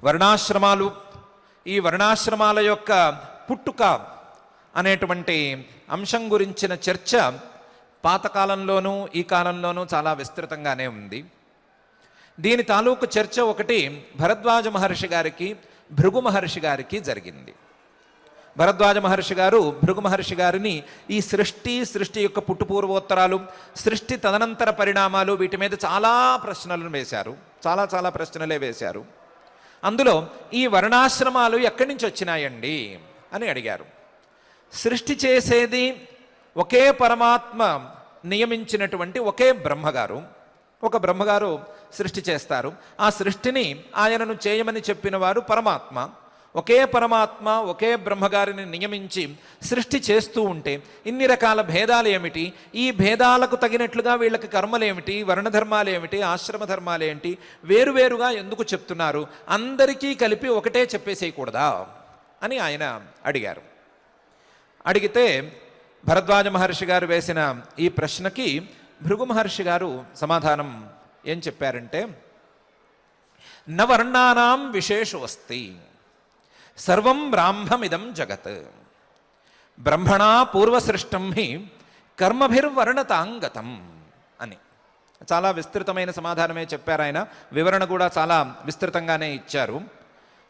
వర్ణాశ్రమాలు, ఈ వర్ణాశ్రమాల యొక్క పుట్టుక అనేటువంటి అంశం గురించిన చర్చ పాతకాలంలోనూ ఈ కాలంలోనూ చాలా విస్తృతంగానే ఉంది. దీని తాలూకు చర్చ ఒకటి భరద్వాజ మహర్షి గారికి, భృగు మహర్షి గారికి జరిగింది. భరద్వాజ మహర్షి గారు భృగు మహర్షి గారిని ఈ సృష్టి యొక్క పుట్టుపూర్వోత్తరాలు, సృష్టి తదనంతర పరిణామాలు, వీటి మీద చాలా ప్రశ్నలను వేశారు. చాలా ప్రశ్నలే వేశారు. అందులో ఈ వర్ణాశ్రమాలు ఎక్కడి నుంచి వచ్చినాయండి అని అడిగారు. సృష్టి చేసేది ఒకే పరమాత్మ నియమించినటువంటి ఒకే బ్రహ్మగారు. ఒక బ్రహ్మగారు సృష్టి చేస్తారు. ఆ సృష్టిని ఆయనను చేయమని చెప్పిన వారు పరమాత్మ. ఒకే పరమాత్మ ఒకే బ్రహ్మగారిని నియమించి సృష్టి చేస్తూ ఉంటే ఇన్ని రకాల భేదాలు ఏమిటి, ఈ భేదాలకు తగినట్లుగా వీళ్ళకి కర్మలు ఏమిటి, వర్ణధర్మాలు ఏమిటి, ఆశ్రమ ధర్మాలు ఏంటి, వేరువేరుగా ఎందుకు చెప్తున్నారు, అందరికీ కలిపి ఒకటే చెప్పేసేయకూడదా అని ఆయన అడిగారు. అడిగితే భరద్వాజ మహర్షి గారు వేసిన ఈ ప్రశ్నకి భృగు మహర్షి గారు సమాధానం ఏం చెప్పారంటే, నవర్ణానాం విశేషోస్తి సర్వం బ్రాహ్మమిదం జగత్ బ్రహ్మణా పూర్వసృష్టం హి కర్మభిర్వర్ణతాంగతం అని చాలా విస్తృతమైన సమాధానమే చెప్పారు ఆయన. వివరణ కూడా చాలా విస్తృతంగానే ఇచ్చారు.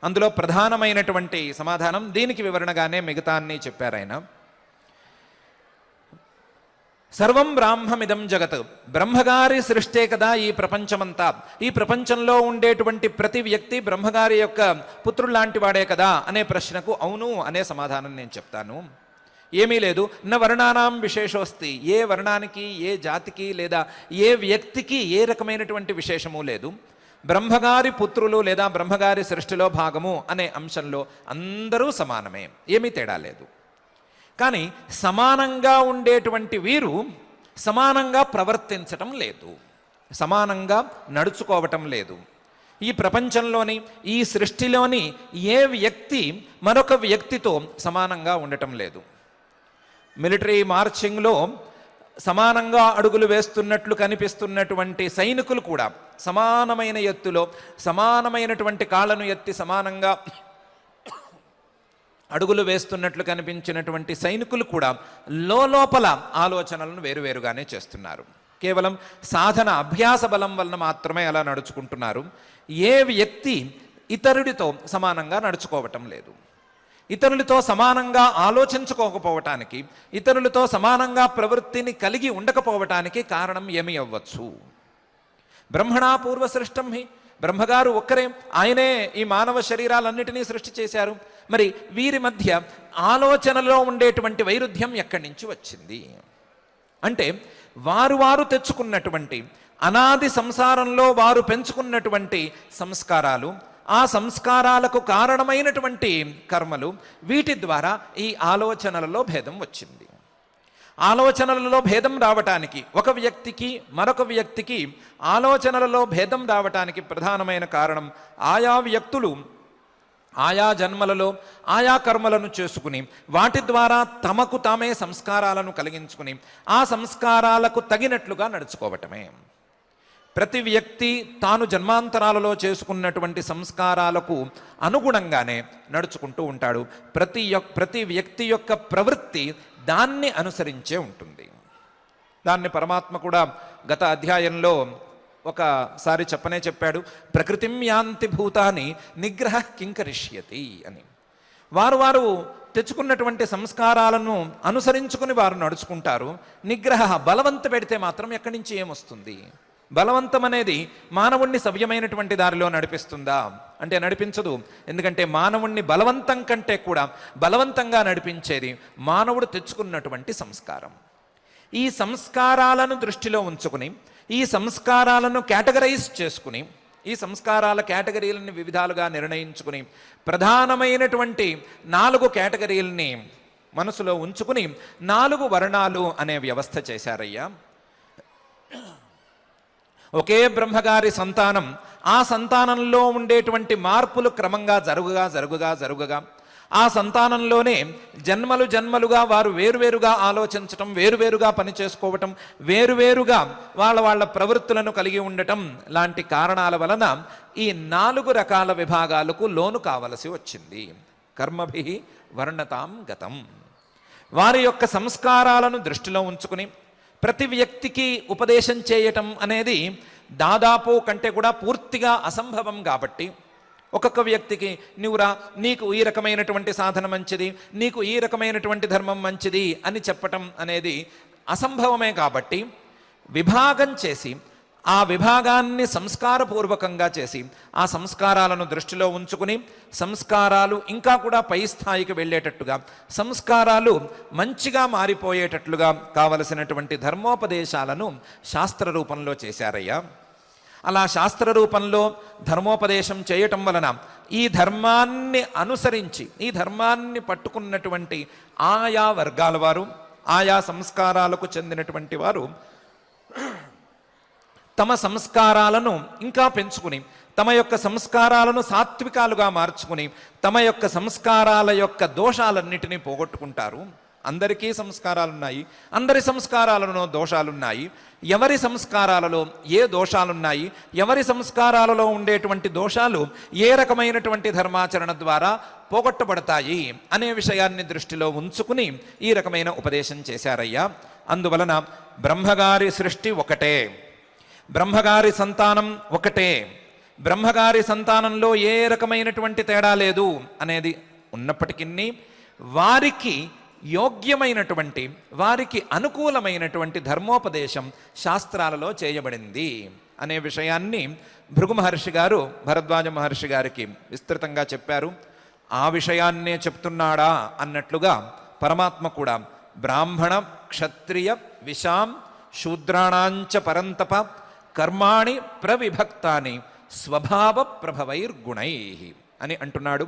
అందులో ప్రధానమైనటువంటి సమాధానం దీనికి వివరణగానే మిగతా అన్నీ చెప్పారు ఆయన. సర్వం బ్రాహ్మమిదం జగత్, బ్రహ్మగారి సృష్టే కదా ఈ ప్రపంచమంతా. ఈ ప్రపంచంలో ఉండేటువంటి ప్రతి వ్యక్తి బ్రహ్మగారి యొక్క పుత్రుడు లాంటి వాడే కదా అనే ప్రశ్నకు అవును అనే సమాధానం నేను చెప్తాను. ఏమీ లేదు. నా వర్ణానాం విశేషోస్తి, ఏ వర్ణానికి, ఏ జాతికి లేదా ఏ వ్యక్తికి ఏ రకమైనటువంటి విశేషము లేదు. బ్రహ్మగారి పుత్రులు లేదా బ్రహ్మగారి సృష్టిలో భాగము అనే అంశంలో అందరూ సమానమే, ఏమీ తేడా లేదు. కానీ సమానంగా ఉండేటువంటి వీరు సమానంగా ప్రవర్తించటం లేదు, సమానంగా నడుచుకోవటం లేదు. ఈ ప్రపంచంలోని ఈ సృష్టిలోని ఏ వ్యక్తి మరొక వ్యక్తితో సమానంగా ఉండటం లేదు. మిలిటరీ మార్చింగ్లో సమానంగా అడుగులు వేస్తున్నట్లు కనిపిస్తున్నటువంటి సైనికులు కూడా సమానమైన ఎత్తులో సమానమైనటువంటి కాళ్ళను ఎత్తి సమానంగా అడుగులు వేస్తున్నట్లు కనిపించినటువంటి సైనికులు కూడా లోపల ఆలోచనలను వేరువేరుగానే చేస్తున్నారు. కేవలం సాధన అభ్యాస బలం వలన మాత్రమే అలా నడుచుకుంటున్నారు. ఏ వ్యక్తి ఇతరుడితో సమానంగా నడుచుకోవటం లేదు. ఇతరులతో సమానంగా ఆలోచించుకోకపోవటానికి, ఇతరులతో సమానంగా ప్రవృత్తిని కలిగి ఉండకపోవటానికి కారణం ఏమి అవ్వచ్చు? బ్రహ్మణా పూర్వసృష్టం హి, బ్రహ్మగారు ఒక్కరే, ఆయనే ఈ మానవ శరీరాలన్నిటినీ సృష్టి చేశారు. మరి వీరి మధ్య ఆలోచనలో ఉండేటువంటి వైరుధ్యం ఎక్కడి నుంచి వచ్చింది అంటే, వారు తెచ్చుకున్నటువంటి అనాది సంసారంలో వారు పెంచుకున్నటువంటి సంస్కారాలు, ఆ సంస్కారాలకు కారణమైనటువంటి కర్మలు, వీటి ద్వారా ఈ ఆలోచనలలో భేదం వచ్చింది. ఆలోచనలలో భేదం రావటానికి, ఒక వ్యక్తికి మరొక వ్యక్తికి ఆలోచనలలో భేదం రావటానికి ప్రధానమైన కారణం ఆయా వ్యక్తులు ఆయా జన్మలలో ఆయా కర్మలను చేసుకుని వాటి ద్వారా తమకు తామే సంస్కారాలను కలిగించుకుని ఆ సంస్కారాలకు తగినట్లుగా నడుచుకోవటమే. ప్రతి వ్యక్తి తాను జన్మాంతరాలలో చేసుకున్నటువంటి సంస్కారాలకు అనుగుణంగానే నడుచుకుంటూ ఉంటాడు. ప్రతి వ్యక్తి యొక్క ప్రవృత్తి దాన్ని అనుసరించే ఉంటుంది. దాన్ని పరమాత్మ కూడా గత అధ్యాయంలో ఒకసారి చెప్పాడు. ప్రకృతిం యాంతి భూతాని నిగ్రహ కింకరిష్యతి అని. వారు తెచ్చుకున్నటువంటి సంస్కారాలను అనుసరించుకుని వారు నడుచుకుంటారు. నిగ్రహ, బలవంత పెడితే మాత్రం ఎక్కడి నుంచి ఏమొస్తుంది? బలవంతం అనేది మానవుణ్ణి సవ్యమైనటువంటి దారిలో నడిపిస్తుందా అంటే నడిపించదు. ఎందుకంటే మానవుణ్ణి బలవంతం కంటే కూడా బలవంతంగా నడిపించేది మానవుడు తెచ్చుకున్నటువంటి సంస్కారం. ఈ సంస్కారాలను దృష్టిలో ఉంచుకుని, ఈ సంస్కారాలను కేటగరైజ్ చేసుకుని, ఈ సంస్కారాల కేటగిరీలను వివిధాలుగా నిర్ణయించుకుని ప్రధానమైనటువంటి 4 కేటగిరీలని మనసులో ఉంచుకుని 4 వర్ణాలు అనే వ్యవస్థ చేశారయ్యా. ఒకే బ్రహ్మగారి సంతానం, ఆ సంతానంలో ఉండేటువంటి మార్పులు క్రమంగా జరుగుగా ఆ సంతానంలోనే జన్మలు జన్మలుగా వారు వేరువేరుగా ఆలోచించటం, వేరువేరుగా పనిచేసుకోవటం, వేరువేరుగా వాళ్ళ ప్రవృత్తులను కలిగి ఉండటం లాంటి కారణాల వలన ఈ 4 రకాల విభాగాలకు లోను కావలసి వచ్చింది. కర్మభి వర్ణతాం గతం. వారి యొక్క సంస్కారాలను దృష్టిలో ఉంచుకుని ప్రతి వ్యక్తికి ఉపదేశం చేయటం అనేది దాదాపు కంటే కూడా పూర్తిగా అసంభవం కాబట్టి ఒక్కొక్క వ్యక్తికి నువ్వురా, నీకు ఈ రకమైనటువంటి సాధన మంచిది, నీకు ఈ రకమైనటువంటి ధర్మం మంచిది అని చెప్పటం అనేది అసంభవమే. కాబట్టి విభాగం చేసి ఆ విభాగాన్ని సంస్కారపూర్వకంగా చేసి ఆ సంస్కారాలను దృష్టిలో ఉంచుకుని సంస్కారాలు ఇంకా కూడా పై స్థాయికి వెళ్ళేటట్టుగా, సంస్కారాలు మంచిగా మారిపోయేటట్లుగా కావలసినటువంటి ధర్మోపదేశాలను శాస్త్ర రూపంలో చేశారయ్యా. అలా శాస్త్ర రూపంలో ధర్మోపదేశం చేయటం వలన ఈ ధర్మాన్ని అనుసరించి ఈ ధర్మాన్ని పట్టుకున్నటువంటి ఆయా వర్గాల వారు, ఆయా సంస్కారాలకు చెందినటువంటి వారు తమ సంస్కారాలను ఇంకా పెంచుకుని తమ యొక్క సంస్కారాలను సాత్వికాలుగా మార్చుకుని తమ యొక్క సంస్కారాల యొక్క దోషాలన్నిటినీ పోగొట్టుకుంటారు. అందరికీ సంస్కారాలున్నాయి, అందరి సంస్కారాలలో దోషాలున్నాయి. ఎవరి సంస్కారాలలో ఏ దోషాలున్నాయి, ఎవరి సంస్కారాలలో ఉండేటువంటి దోషాలు ఏ రకమైనటువంటి ధర్మాచరణ ద్వారా పోగొట్టబడతాయి అనే విషయాన్ని దృష్టిలో ఉంచుకుని ఈ రకమైన ఉపదేశం చేశారయ్యా. అందువలన బ్రహ్మగారి సృష్టి ఒకటే, బ్రహ్మగారి సంతానం ఒకటే, బ్రహ్మగారి సంతానంలో ఏ రకమైనటువంటి తేడా లేదు అనేది ఉన్నప్పటికీ వారికి యోగ్యమైనటువంటి, వారికి అనుకూలమైనటువంటి ధర్మోపదేశం శాస్త్రాలలో చేయబడింది అనే విషయాన్ని భృగు మహర్షి గారు భరద్వాజ మహర్షి గారికి విస్తృతంగా చెప్పారు. ఆ విషయాన్నే చెప్తున్నాడా అన్నట్లుగా పరమాత్మ కూడా బ్రాహ్మణ క్షత్రియ విశాం శూద్రాణాంచ పరంతప కర్మాణి ప్రవిభక్తాని స్వభావ ప్రభవైర్గుణై అని అంటున్నాడు.